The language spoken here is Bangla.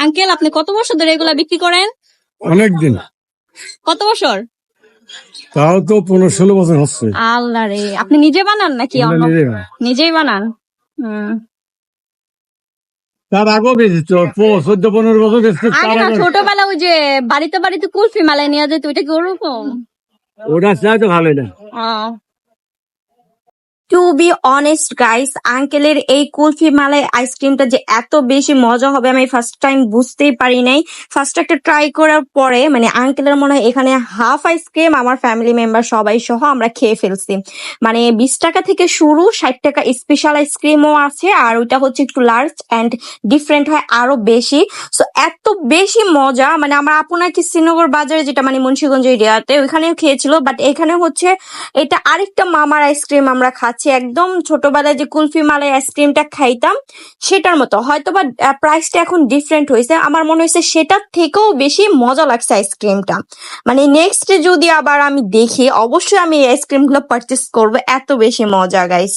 আঙ্কেল আপনি কত বছর ধরে এগুলা বিক্রি করেন? অনেকদিন, কত বছর? তাও তো 15-16 বছর হচ্ছে। আল্লাহ রে, আপনি নিজে বানান নাকি আমরা অন্য? নিজেই বানাই। নিজেই বানান। তার আগেও বেশি 14-15 বছর বেশি, আগে তার না আগে ছোটবেলা ওই যে বাড়িতে বাড়িতে কুলফি মালাই নিয়ে যেত, ওইটা কি ওরকম? ওটা চাই তো ভালোই না। টু বি অনেস্ট গাইস, আঙ্কেলের এই কুলফি মালাই আইসক্রিমটা যে এত বেশি মজা হবে আমি ফার্স্ট টাইম বুঝতেই পারি নাই। ফার্স্ট একটা ট্রাই করার পরে মানে আঙ্কেলের মনে হয় এখানে হাফ আইসক্রিম আমার ফ্যামিলি মেম্বার সবাই সহ আমরা খেয়ে ফেলছি। মানে 20 টাকা থেকে শুরু, 60 টাকা স্পেশাল আইসক্রিমও আছে, আর ওইটা হচ্ছে একটু লার্জ অ্যান্ড ডিফারেন্ট হয় আরো বেশি। সো এত বেশি মজা, মানে আমার আপু নাকি শ্রীনগর বাজারে যেটা মানে মুন্সিগঞ্জ এরিয়াতে ওইখানেও খেয়েছিল, বাট এখানে হচ্ছে এটা আরেকটা মামার আইসক্রিম আমরা খাচ্ছি, একদম ছোটবেলায় যে কুলফি মালাই আইসক্রিমটা খাইতাম সেটার মতো। হয়তোবা প্রাইসটা এখন ডিফারেন্ট হয়েছে, আমার মনে হয়েছে সেটার থেকেও বেশি মজা লাগছে আইসক্রিমটা। মানে নেক্সট যদি আবার আমি দেখি অবশ্যই আমি এই আইসক্রিম গুলো পারচেস করবো, এত বেশি মজা গাইস।